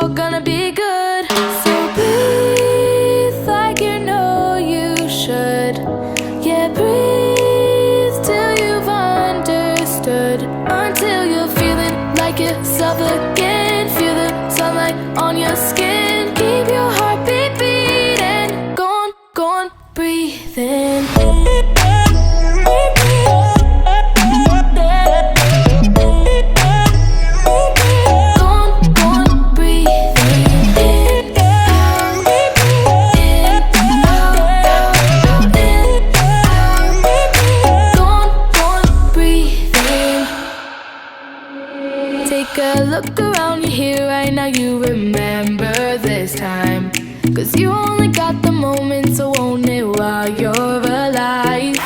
all gonna be good. So breathe like you know you should. Yeah, breathe till you've understood. Until you're feeling like yourself again. Feel the sunlight on your skin. Keep your heartbeat beating. Go on, breathe in. Take a look around you here right now, you remember this time. 'Cause you only got the moment, so own it while you're alive.